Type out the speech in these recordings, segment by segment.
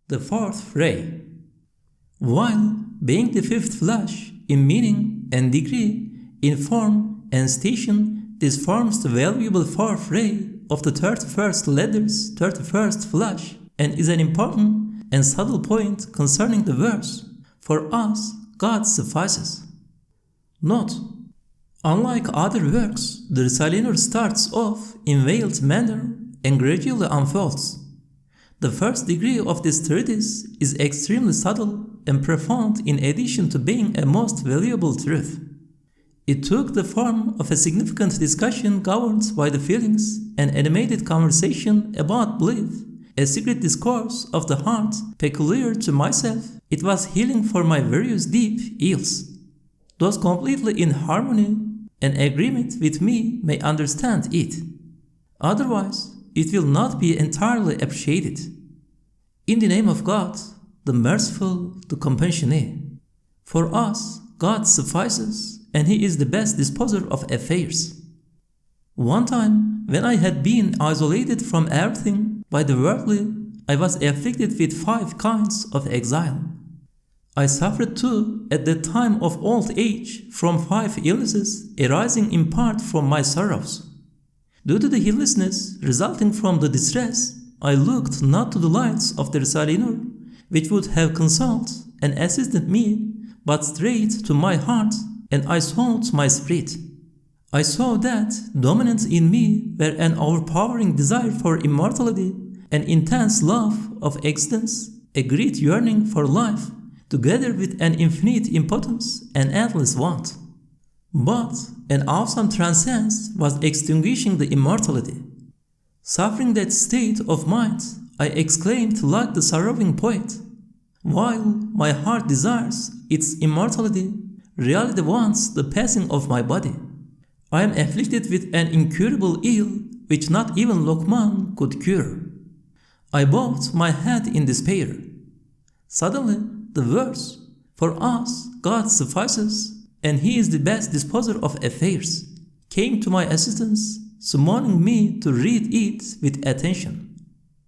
The fourth ray. While being the fifth flash in meaning and degree, in form and station, this forms the valuable fourth ray of the 31st letter's 31st flash and is an important and subtle point concerning the verse, "For us, God suffices." Note: unlike other works, the Risale-i Nur starts off in veiled manner and gradually unfolds. The first degree of this treatise is extremely subtle and profound in addition to being a most valuable truth. It took the form of a significant discussion governed by the feelings, an animated conversation about belief, a secret discourse of the heart peculiar to myself. It was healing for my various deep ills. Those completely in harmony and agreement with me may understand it. Otherwise, it will not be entirely appreciated. In the name of God, the merciful, the compassionate. For us, God suffices, and He is the best disposer of affairs. One time, when I had been isolated from everything by the worldly, I was afflicted with 5 kinds of exile. I suffered too at that time of old age from 5 illnesses arising in part from my sorrows. Due to the heedlessness resulting from the distress, I looked not to the lights of the Risale-i Nur, which would have consoled and assisted me, but straight to my heart, and I sought my spirit. I saw that dominant in me were an overpowering desire for immortality, an intense love of existence, a great yearning for life, together with an infinite impotence and endless want. But an awesome transcendence was extinguishing the immortality. Suffering that state of mind, I exclaimed like the sorrowing poet, "While my heart desires its immortality, reality wants the passing of my body. I am afflicted with an incurable ill which not even Lokman could cure." I bowed my head in despair. Suddenly, the verse, "For us, God suffices, and He is the best disposer of affairs," came to my assistance, summoning me to read it with attention.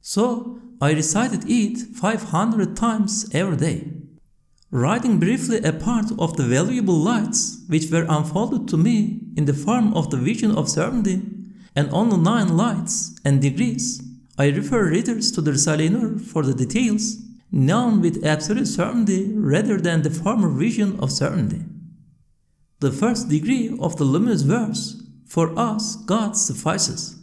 So I recited it 500 times every day. Writing briefly a part of the valuable lights which were unfolded to me in the form of the vision of certainty, and on the 9 lights and degrees, I refer readers to the Risale-i Nur for the details, known with absolute certainty rather than the former vision of certainty. The first degree of the luminous verse, "For us, God suffices."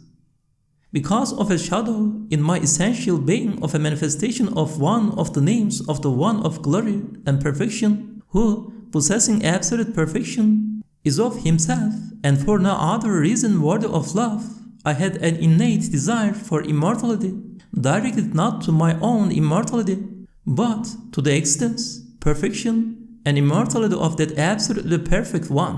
Because of a shadow in my essential being of a manifestation of one of the names of the One of glory and perfection, who, possessing absolute perfection, is of Himself, and for no other reason worthy of love, I had an innate desire for immortality, directed not to my own immortality, but to the existence, perfection, and immortality of that absolutely perfect One.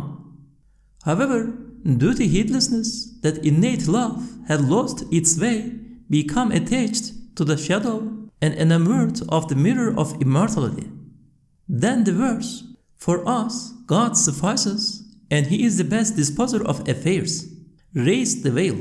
However, due to heedlessness, that innate love had lost its way, become attached to the shadow, and enamored of the mirror of immortality. Then the verse, "For us, God suffices, and He is the best disposer of affairs," raised the veil.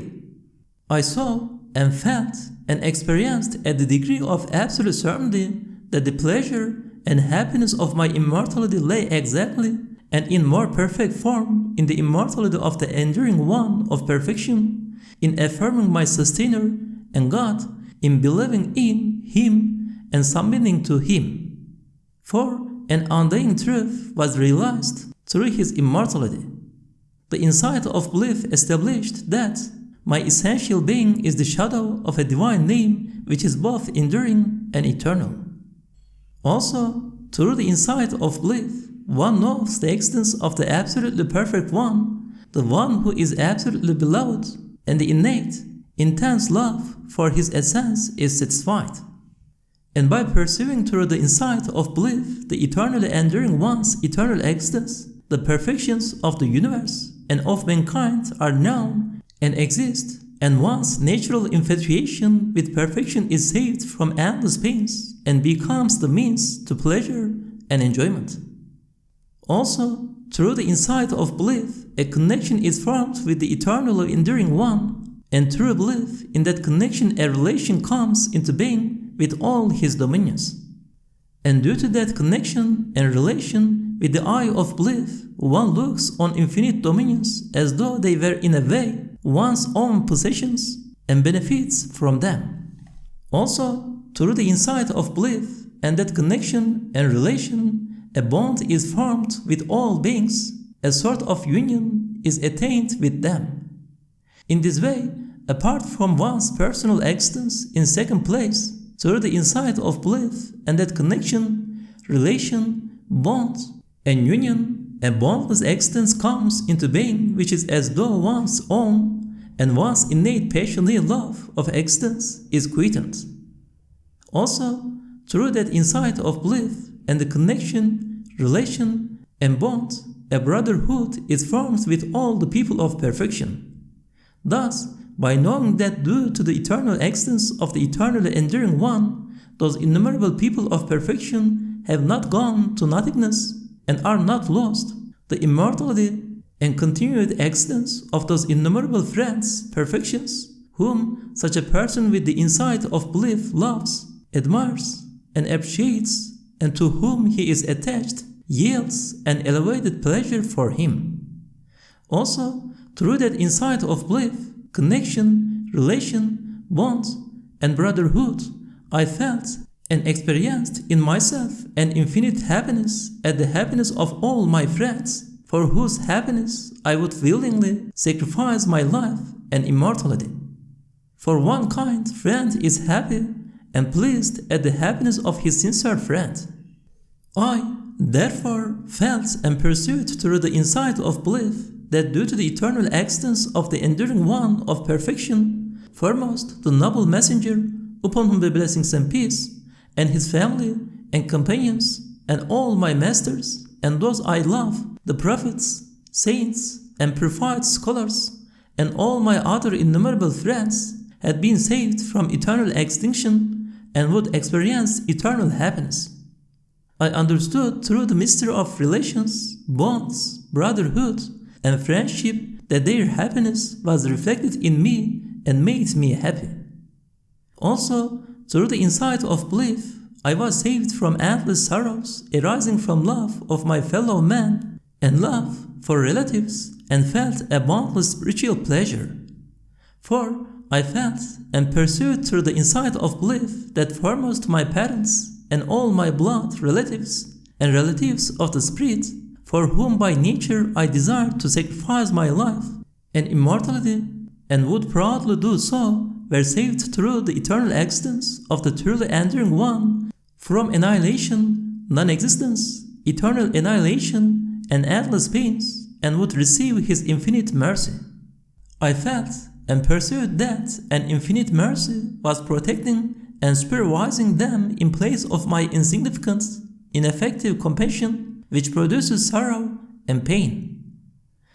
I saw and felt and experienced at the degree of absolute certainty that the pleasure and happiness of my immortality lay exactly and in more perfect form in the immortality of the enduring One of perfection, in affirming my sustainer and God, in believing in Him and submitting to Him. For an undying truth was realized through His immortality. The insight of belief established that my essential being is the shadow of a divine name which is both enduring and eternal. Also, through the insight of belief, one knows the existence of the absolutely perfect One, the One who is absolutely beloved, and the innate, intense love for His essence is satisfied. And by perceiving through the insight of belief the eternally enduring One's eternal existence, the perfections of the universe and of mankind are known and exist, and one's natural infatuation with perfection is saved from endless pains and becomes the means to pleasure and enjoyment. Also, through the insight of belief, a connection is formed with the eternally enduring One, and through belief in that connection a relation comes into being with all his dominions. And due to that connection and relation with the eye of belief, one looks on infinite dominions as though they were in a way one's own possessions and benefits from them. Also, through the insight of belief and that connection and relation, a bond is formed with all beings, a sort of union is attained with them. In this way, apart from one's personal existence in second place, through the insight of belief and that connection, relation, bond, and union, a boundless existence comes into being which is as though one's own, and one's innate passionate love of existence is quickened. Also, through that insight of belief and the connection, relation, and bond, a brotherhood is formed with all the people of perfection. Thus, by knowing that due to the eternal existence of the eternally enduring One, those innumerable people of perfection have not gone to nothingness and are not lost, the immortality and continued existence of those innumerable friends, perfections, whom such a person with the insight of belief loves, admires, and appreciates, and to whom he is attached, yields an elevated pleasure for him. Also, through that insight of belief, connection, relation, bond, and brotherhood, I felt and experienced in myself an infinite happiness at the happiness of all my friends, for whose happiness I would willingly sacrifice my life and immortality. For one kind friend is happy and pleased at the happiness of his sincere friend. I, therefore, felt and pursued through the insight of belief that due to the eternal existence of the enduring One of perfection, foremost the noble messenger, upon whom be blessings and peace, and his family and companions, and all my masters, and those I love, the prophets, saints, and purified scholars, and all my other innumerable friends, had been saved from eternal extinction and would experience eternal happiness. I understood through the mystery of relations, bonds, brotherhood, and friendship that their happiness was reflected in me and made me happy. Also, through the insight of belief, I was saved from endless sorrows arising from love of my fellow man and love for relatives, and felt a boundless spiritual pleasure. For I felt and pursued through the insight of belief that foremost my parents and all my blood relatives and relatives of the spirit, for whom by nature I desired to sacrifice my life and immortality, and would proudly do so, were saved through the eternal existence of the truly enduring One from annihilation, non-existence, eternal annihilation, and endless pains, and would receive His infinite mercy. I felt and pursued that an infinite mercy was protecting and supervising them in place of my insignificant, ineffective compassion, which produces sorrow and pain.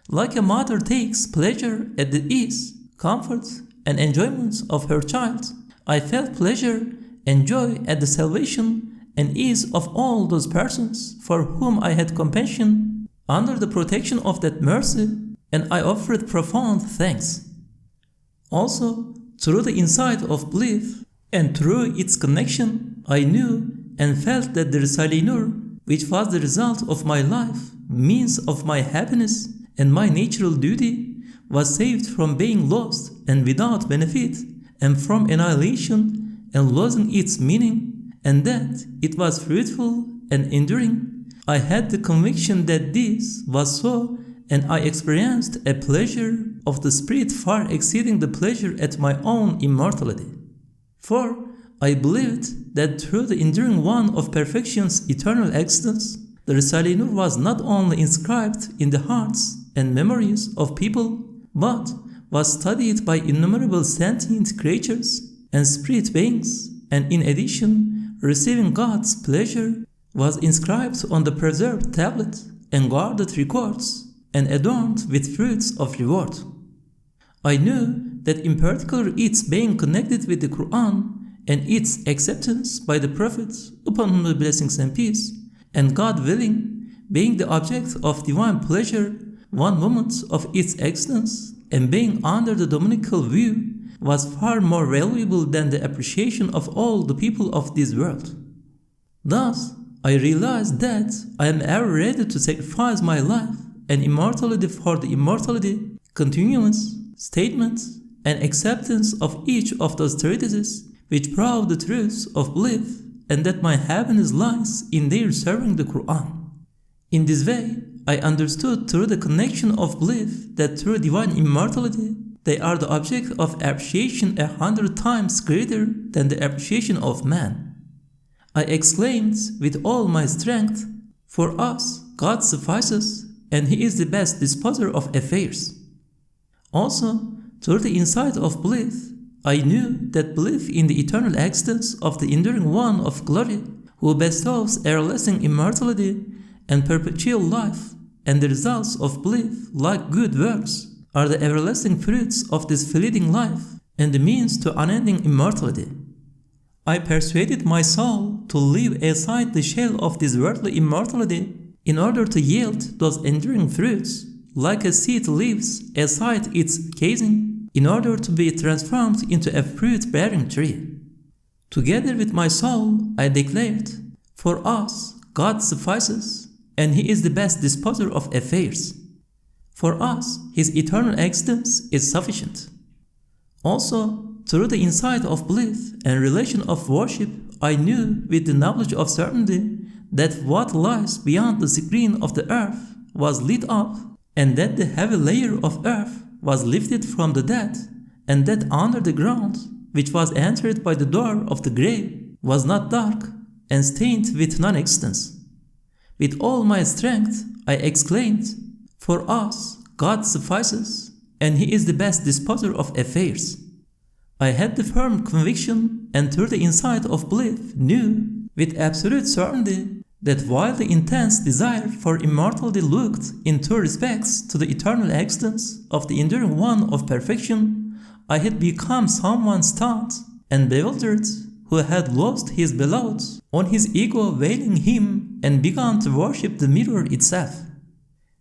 Like a mother takes pleasure at the ease, comfort, and enjoyment of her child, I felt pleasure and joy at the salvation and ease of all those persons for whom I had compassion under the protection of that mercy, and I offered profound thanks. Also, through the insight of belief and through its connection, I knew and felt that the Risale-i Nur, which was the result of my life, means of my happiness, and my natural duty, was saved from being lost and without benefit, and from annihilation and losing its meaning, and that it was fruitful and enduring. I had the conviction that this was so, and I experienced a pleasure of the spirit far exceeding the pleasure at my own immortality. For I believed that through the enduring One of perfection's eternal existence, the Risale-i Nur was not only inscribed in the hearts and memories of people, but was studied by innumerable sentient creatures and spirit beings, and in addition, receiving God's pleasure, was inscribed on the preserved tablet and guarded records, and adorned with fruits of reward. I knew that in particular its being connected with the Qur'an and its acceptance by the prophets, upon whom be blessings and peace, and God willing, being the object of divine pleasure, one moment of its existence, and being under the dominical view, was far more valuable than the appreciation of all the people of this world. Thus, I realized that I am ever ready to sacrifice my life and immortality for the immortality, continuance, statements, and acceptance of each of those treatises which prove the truths of belief, and that my happiness lies in their serving the Qur'an. In this way, I understood through the connection of belief that through divine immortality, they are the object of appreciation 100 times greater than the appreciation of man. I exclaimed with all my strength, "For us, God suffices, and He is the best disposer of affairs." Also, through the insight of belief, I knew that belief in the eternal existence of the enduring One of glory, who bestows everlasting immortality and perpetual life, and the results of belief, like good works, are the everlasting fruits of this fleeting life and the means to unending immortality. I persuaded my soul to leave aside the shell of this worldly immortality in order to yield those enduring fruits, like a seed leaves aside its casing, in order to be transformed into a fruit-bearing tree. Together with my soul, I declared, "For us, God suffices, and He is the best disposer of affairs. For us, His eternal existence is sufficient." Also, through the insight of belief and relation of worship, I knew with the knowledge of certainty that what lies beyond the screen of the earth was lit up, and that the heavy layer of earth was lifted from the dead, and that under the ground, which was entered by the door of the grave, was not dark and stained with non-existence. With all my strength, I exclaimed, "For us, God suffices, and He is the best disposer of affairs." I had the firm conviction, and through the insight of belief knew with absolute certainty that while the intense desire for immortality looked in two respects to the eternal existence of the enduring One of perfection, I had become someone stunned and bewildered who had lost his beloved on his ego veiling him and begun to worship the mirror itself.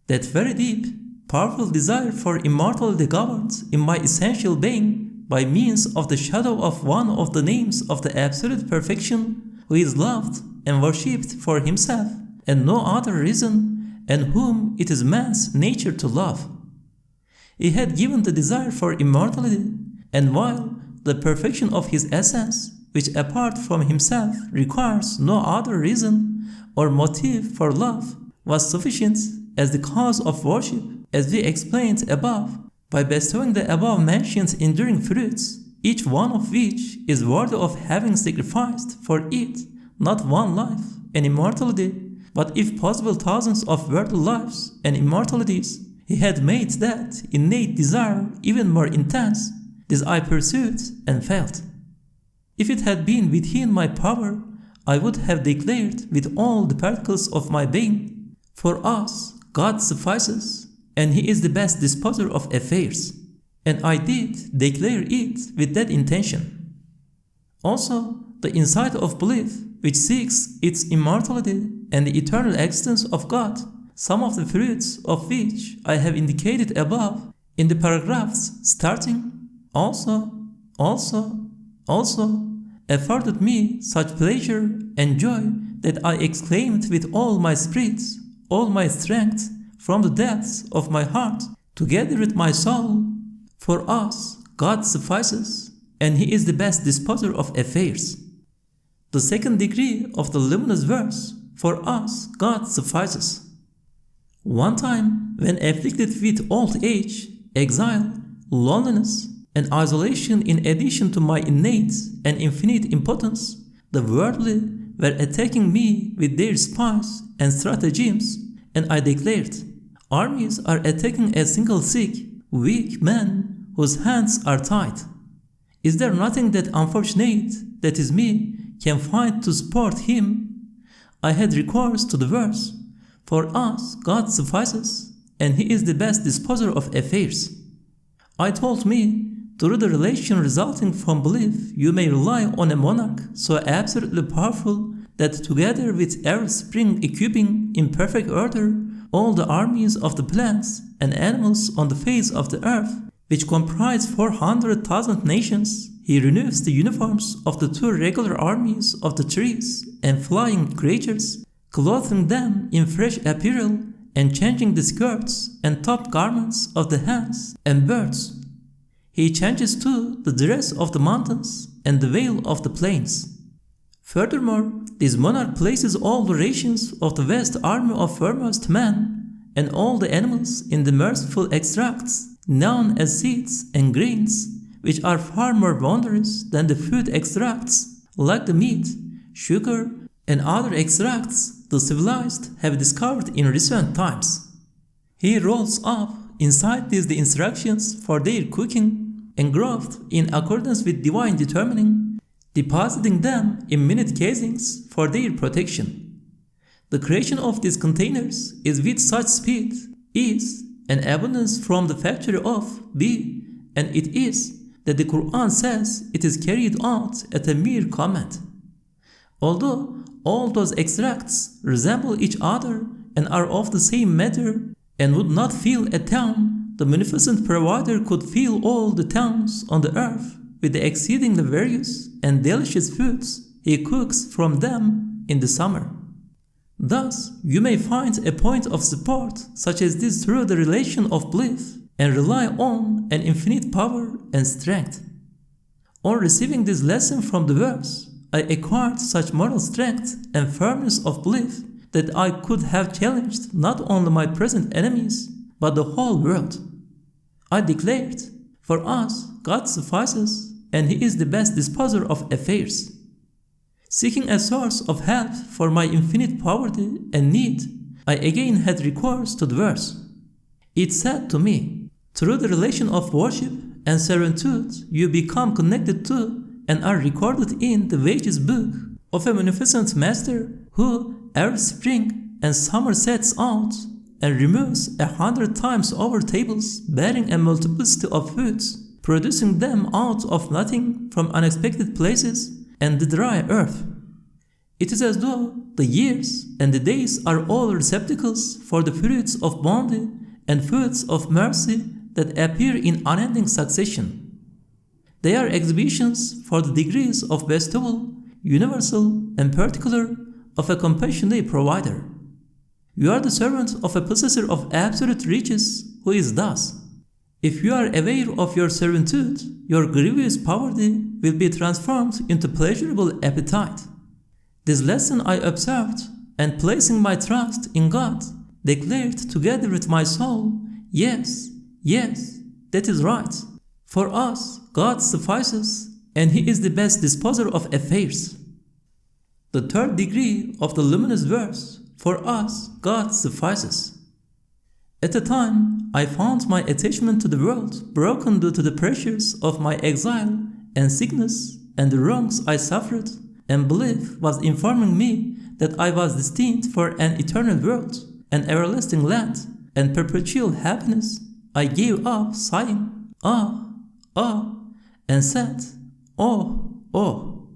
That very deep, powerful desire for immortality governed in my essential being by means of the shadow of one of the names of the absolute perfection, who is loved and worshipped for Himself and no other reason, and whom it is man's nature to love. He had given the desire for immortality, and while the perfection of His essence, which apart from Himself requires no other reason or motive for love, was sufficient as the cause of worship, as we explained above, by bestowing the above-mentioned enduring fruits, each one of which is worthy of having sacrificed for it not one life and immortality, but if possible thousands of worldly lives and immortalities, He had made that innate desire even more intense. This I pursued and felt. If it had been within my power, I would have declared with all the particles of my being, "For us, God suffices, and He is the best disposer of affairs." And I did declare it with that intention. Also, the insight of belief, which seeks its immortality and the eternal existence of God, some of the fruits of which I have indicated above in the paragraphs starting, also afforded me such pleasure and joy that I exclaimed with all my spirit, all my strength, from the depths of my heart, together with my soul, "For us, God suffices, and He is the best disposer of affairs." The second degree of the luminous verse, "For us, God suffices." One time, when afflicted with old age, exile, loneliness, and isolation in addition to my innate and infinite impotence, the worldly were attacking me with their spies and stratagems, and I declared, "Armies are attacking a single sick, weak man whose hands are tied. Is there nothing that unfortunate, that is me, can find to support him?" I had recourse to the verse, "For us God suffices, and He is the best disposer of affairs." I told me, through the relation resulting from belief, you may rely on a monarch so absolutely powerful that together with every spring equipping in perfect order all the armies of the plants and animals on the face of the earth, which comprise 400,000 nations, he renews the uniforms of the two regular armies of the trees and flying creatures, clothing them in fresh apparel and changing the skirts and top garments of the hands and birds. He changes too the dress of the mountains and the veil of the plains. Furthermore, this monarch places all the rations of the vast army of foremost men and all the animals in the merciful extracts known as seeds and grains, which are far more wondrous than the food extracts like the meat, sugar, and other extracts the civilized have discovered in recent times. He rolls up inside these the instructions for their cooking, engraved in accordance with divine determining, depositing them in minute casings for their protection. The creation of these containers is with such speed, is an abundance from the factory of be, and it is that the Qur'an says it is carried out at a mere command. Although all those extracts resemble each other and are of the same matter and would not fill a town, the munificent provider could fill all the towns on the earth with the exceedingly various and delicious foods he cooks from them in the summer. Thus, you may find a point of support such as this through the relation of belief and rely on an infinite power and strength. On receiving this lesson from the verse, I acquired such moral strength and firmness of belief that I could have challenged not only my present enemies, but the whole world. I declared, for us, God suffices, and He is the best disposer of affairs. Seeking a source of help for my infinite poverty and need, I again had recourse to the verse. It said to me, through the relation of worship and servitude, you become connected to and are recorded in the wages book of a munificent master who every spring and summer sets out and removes 100 times over tables bearing a multiplicity of foods, producing them out of nothing from unexpected places and the dry earth. It is as though the years and the days are all receptacles for the fruits of bounty and fruits of mercy that appear in unending succession. They are exhibitions for the degrees of bestowal, universal and particular, of a compassionate provider. You are the servant of a possessor of absolute riches who is thus. If you are aware of your servitude, your grievous poverty will be transformed into pleasurable appetite. This lesson I observed, and placing my trust in God, declared together with my soul, yes, yes, that is right. For us, God suffices, and He is the best disposer of affairs. The third degree of the luminous verse, for us, God suffices. At the time, I found my attachment to the world broken due to the pressures of my exile and sickness and the wrongs I suffered, and belief was informing me that I was destined for an eternal world, an everlasting land, and perpetual happiness. I gave up sighing, and said, oh.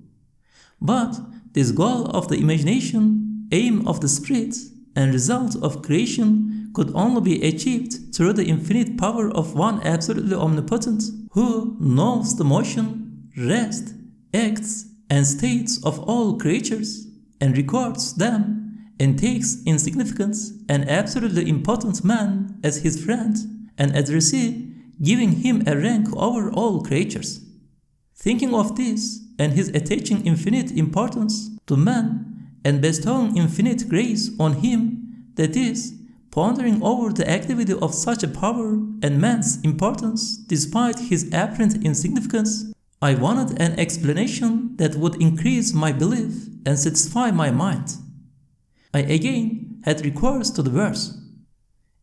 But this goal of the imagination, aim of the spirit, and result of creation could only be achieved through the infinite power of one absolutely omnipotent, who knows the motion, rest, acts, and states of all creatures, and records them, and takes in significance an absolutely impotent man as his friend and addressee, giving him a rank over all creatures. Thinking of this, and his attaching infinite importance to man, and bestowing infinite grace on him, that is, pondering over the activity of such a power and man's importance despite his apparent insignificance, I wanted an explanation that would increase my belief and satisfy my mind. I again had recourse to the verse.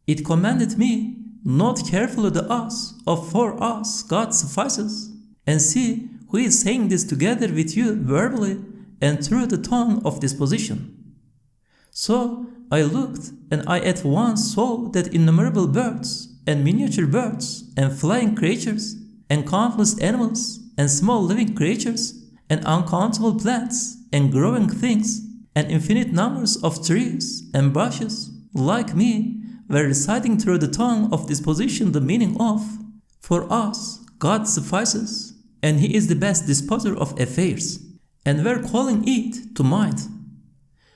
It commanded me, note carefully the us of for us God suffices, and see who is saying this together with you verbally and through the tone of disposition. So I looked, and I at once saw that innumerable birds and miniature birds and flying creatures and countless animals and small living creatures and uncountable plants and growing things and infinite numbers of trees and bushes, like me, were reciting through the tongue of disposition the meaning of, For us, God suffices, and He is the best disposer of affairs, and we're calling it to mind.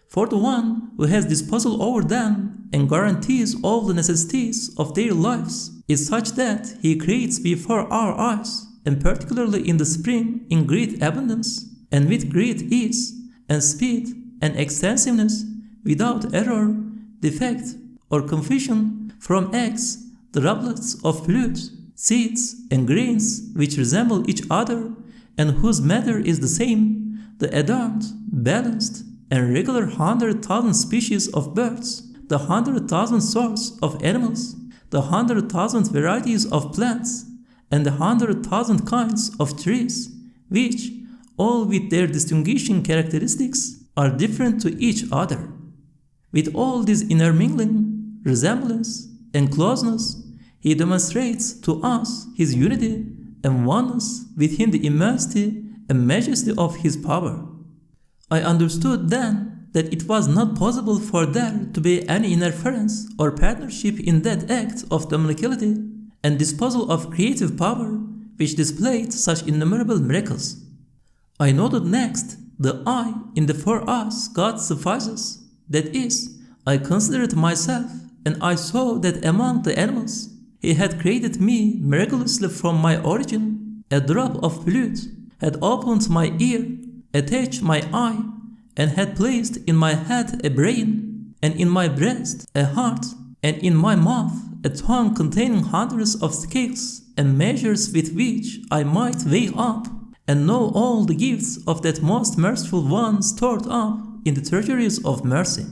For the one who has disposal over them and guarantees all the necessities of their lives is such that He creates before our eyes, and particularly in the spring in great abundance, and with great ease, and speed, and extensiveness, without error, defect, or confusion, from eggs, droplets of fluid, seeds, and grains which resemble each other, and whose matter is the same, the adorned, balanced, and regular 100,000 species of birds, the 100,000 sorts of animals, the 100,000 varieties of plants, and the 100,000 kinds of trees, which, all with their distinguishing characteristics, are different to each other. With all this intermingling, resemblance, and closeness, He demonstrates to us His unity and oneness within the immensity and majesty of His power. I understood then that it was not possible for there to be any interference or partnership in that act of dominicality and disposal of creative power which displayed such innumerable miracles. I noted next the I in the for us God suffices. That is, I considered myself, and I saw that among the animals He had created me miraculously from my origin. A drop of fluid had opened my ear, attached my eye, and had placed in my head a brain, and in my breast a heart, and in my mouth a tongue containing hundreds of scales and measures with which I might weigh up and know all the gifts of that most merciful one stored up in the treasuries of mercy.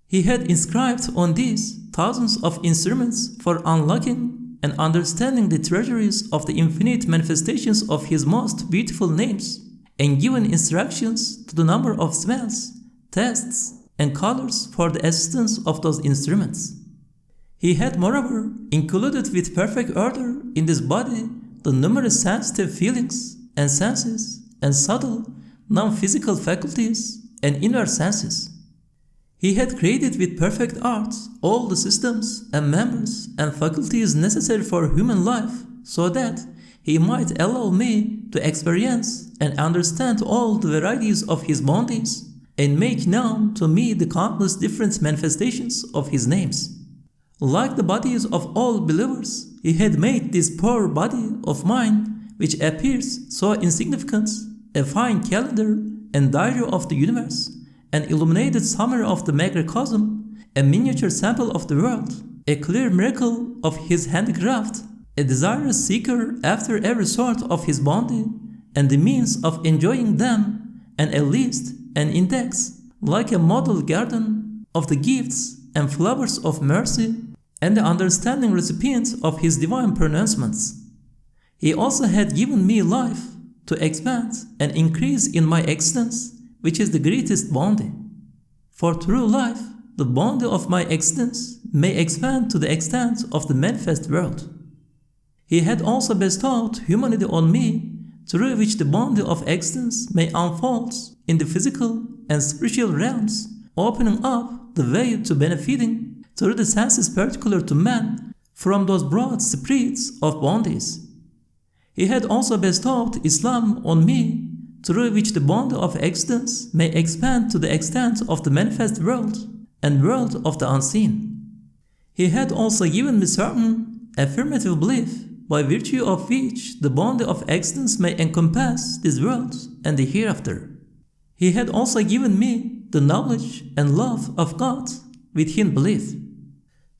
He had inscribed on these thousands of instruments for unlocking and understanding the treasuries of the infinite manifestations of His most beautiful names, and given instructions to the number of smells, tastes, and colors for the assistance of those instruments. He had moreover included with perfect order in this body the numerous sensitive feelings and senses and subtle, non-physical faculties and inner senses. He had created with perfect art all the systems and members and faculties necessary for human life, so that He might allow me to experience and understand all the varieties of His bounties, and make known to me the countless different manifestations of His names. Like the bodies of all believers, He had made this poor body of mine, which appears so insignificant, a fine calendar and diary of the universe, an illuminated summary of the macrocosm, a miniature sample of the world, a clear miracle of His handicraft, a desirous seeker after every sort of His bounty, and the means of enjoying them, and a list, an index, like a model garden of the gifts and flowers of mercy, and the understanding recipient of His divine pronouncements. He also had given me life to expand and increase in my existence, which is the greatest bounty. For through life, the bounty of my existence may expand to the extent of the manifest world. He had also bestowed humanity on me, through which the bounty of existence may unfold in the physical and spiritual realms, opening up the way to benefiting through the senses particular to man from those broad spreads of bounties. He had also bestowed Islam on me, through which the bounty of existence may expand to the extent of the manifest world and world of the unseen. He had also given me certain affirmative belief, by virtue of which the bounty of existence may encompass this world and the hereafter. He had also given me the knowledge and love of God within belief.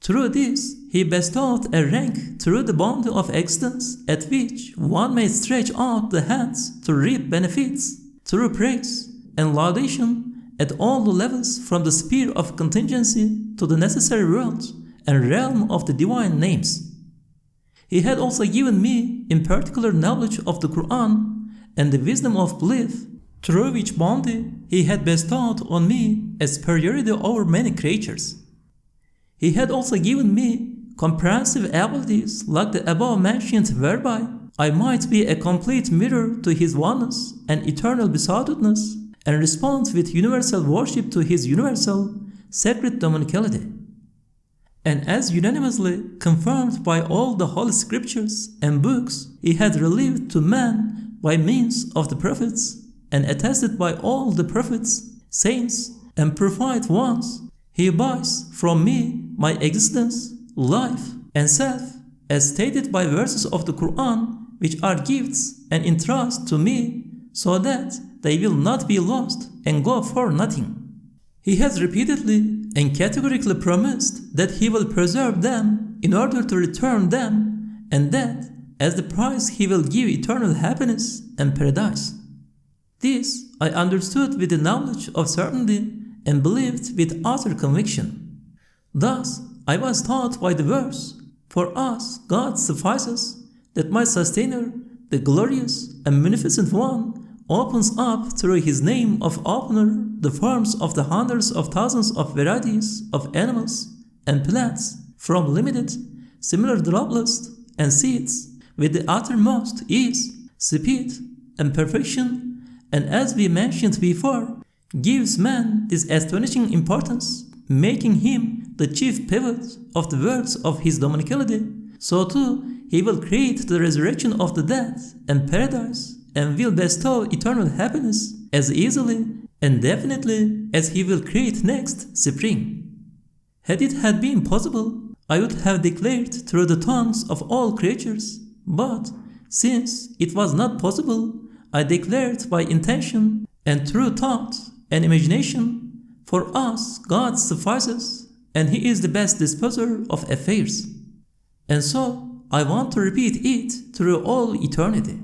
Through this, He bestowed a rank through the bounty of existence at which one may stretch out the hands to reap benefits through praise and laudation at all the levels from the sphere of contingency to the necessary world and realm of the divine names. He had also given me in particular knowledge of the Qur'an and the wisdom of belief, through which bounty He had bestowed on me a superiority over many creatures. He had also given me comprehensive abilities like the above mentioned, whereby I might be a complete mirror to His oneness and eternal besoughtedness, and respond with universal worship to His universal, sacred dominicality. and as unanimously confirmed by all the holy scriptures and books he had revealed to man by means of the prophets, and attested by all the prophets, saints, and prophet ones, he buys from me my existence, life, and self, as stated by verses of the Qur'an, which are gifts and entrust to me, so that they will not be lost and go for nothing. He has repeatedly and categorically promised that he will preserve them in order to return them, and that as the price he will give eternal happiness and paradise. This I understood with the knowledge of certainty and believed with utter conviction. Thus I was taught by the verse, "For us God suffices, that my sustainer, the glorious and munificent one, opens up through his name of opener the forms of the hundreds of thousands of varieties of animals and plants, from limited, similar droplets and seeds, with the uttermost ease, speed, and perfection, and as we mentioned before, gives man this astonishing importance, making him the chief pivot of the works of his dominicality. So too he will create the resurrection of the dead and paradise, and will bestow eternal happiness as easily and definitely as he will create next spring. Had it had been possible, I would have declared through the tongues of all creatures, but since it was not possible, I declared by intention and through thought and imagination. For us God suffices, and he is the best disposer of affairs. And so I want to repeat it through all eternity.